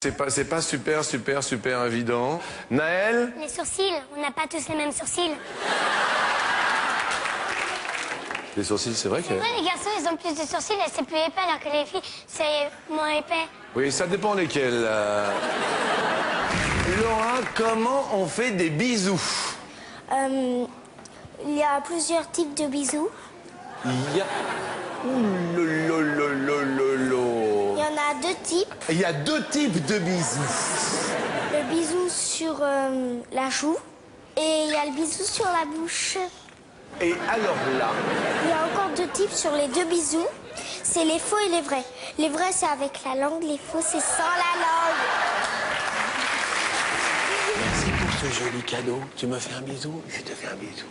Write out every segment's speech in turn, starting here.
C'est pas super évident. Naël? Les sourcils, on n'a pas tous les mêmes sourcils. Les sourcils, c'est vrai que... Ouais, les garçons, ils ont plus de sourcils et c'est plus épais, alors que les filles, c'est moins épais. Oui, ça dépend lesquels. Laura, comment on fait des bisous? Il y a plusieurs types de bisous. Il y a... Ouh, Il y en a deux types. Il y a deux types de bisous. Le bisou sur la joue et il y a le bisou sur la bouche. Et alors là... Il y a encore deux types sur les deux bisous. C'est les faux et les vrais. Les vrais, c'est avec la langue. Les faux, c'est sans la langue. Merci pour ce joli cadeau. Tu me fais un bisou? Je te fais un bisou.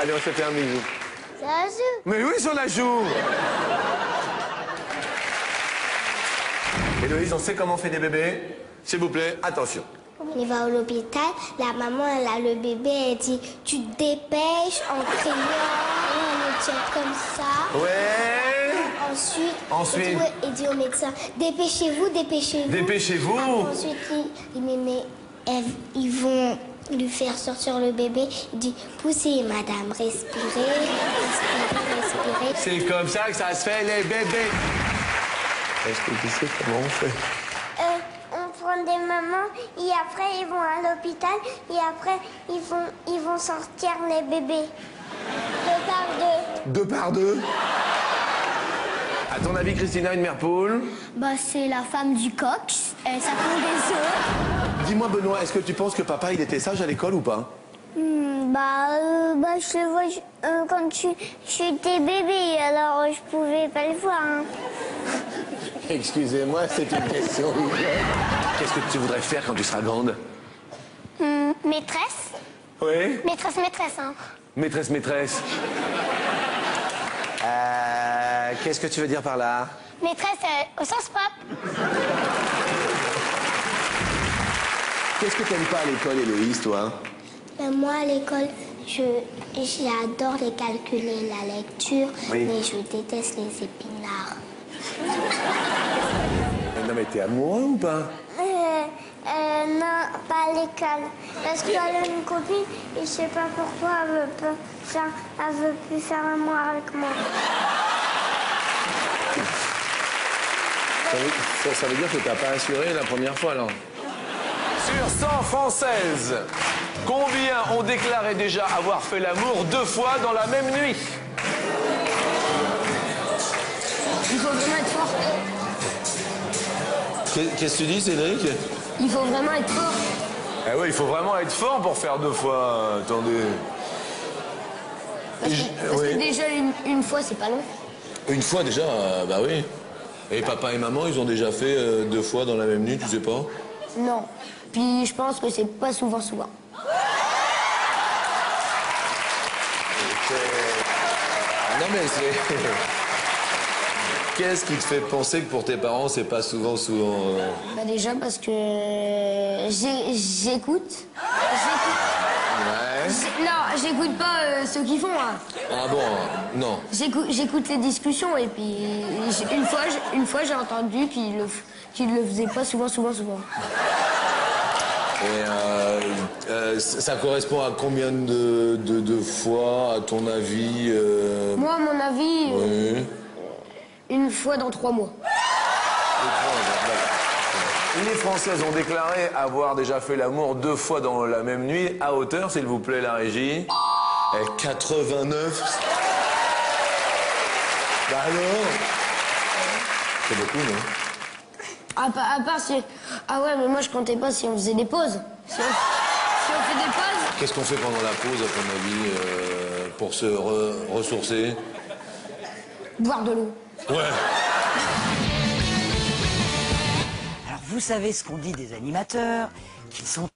Allez, on se fait un bisou. C'est la joue. Mais oui, sur la joue. Héloïse, on sait comment on fait des bébés? S'il vous plaît, attention. Il va à l'hôpital, la maman, elle a le bébé, elle dit « Tu te dépêches en criant, on le tient comme ça. » Ouais. Ensuite. Il dit au médecin « Dépêchez-vous, dépêchez-vous. » Dépêchez-vous. Ensuite, ils vont lui faire sortir le bébé. Il dit « Poussez, madame, respirez, respirez. » C'est comme ça que ça se fait, les bébés. Est-ce que tu sais comment on fait? On prend des mamans et après ils vont à l'hôpital et après ils vont sortir les bébés. Deux par deux. Deux par deux? À ton avis, Christina, une mère poule? Bah c'est la femme du coq, ça pond des œufs. Dis-moi, Benoît, est-ce que tu penses que papa, il était sage à l'école ou pas? Je le vois quand j'étais bébé, alors je pouvais pas le voir. Hein. Excusez-moi, c'est une question. Qu'est-ce que tu voudrais faire quand tu seras grande? Maîtresse. Oui? Maîtresse, hein. Maîtresse. Qu'est-ce que tu veux dire par là? Maîtresse au sens propre. Qu'est-ce que t'aimes pas à l'école, Héloïse, toi? Moi, à l'école, j'adore les calculs et la lecture, oui. Mais je déteste les épinards. Non, mais t'es amoureux ou pas? Non, pas à l'école. Parce qu'elle a une copine et je sais pas pourquoi elle veut plus faire l'amour avec moi. Ça veut dire que t'as pas assuré la première fois, alors? Sur 100 Françaises, combien ont déclaré déjà avoir fait l'amour 2 fois dans la même nuit? Il faut vraiment être fort. Qu'est-ce que tu dis, Cédric? Il faut vraiment être fort. Eh oui, il faut vraiment être fort pour faire 2 fois. Attendez. Parce que déjà, une fois, c'est pas long. Une fois déjà, bah oui. Et papa et maman, ils ont déjà fait 2 fois dans la même nuit, tu sais pas? Non. Puis je pense que c'est pas souvent. Non mais c'est... Qu'est-ce qui te fait penser que pour tes parents, c'est pas souvent Bah déjà parce que j'écoute. Ouais. Non, j'écoute pas ce qu'ils font. Hein. Ah bon? Non. J'écoute les discussions et puis une fois j'ai entendu qu'ils le faisaient pas souvent. Et ça correspond à combien de fois, à ton avis Moi, à mon avis, oui. Une fois dans 3 mois. Les Françaises ont déclaré avoir déjà fait l'amour 2 fois dans la même nuit. À hauteur, s'il vous plaît, la régie. Et 89. Bah alors? C'est beaucoup, non? À part si... Ah ouais, mais moi je comptais pas si on faisait des pauses. Si on fait des pauses... Qu'est-ce qu'on fait pendant la pause, à ton avis, pour se ressourcer? Boire de l'eau. Ouais. Alors vous savez ce qu'on dit des animateurs, qu'ils sont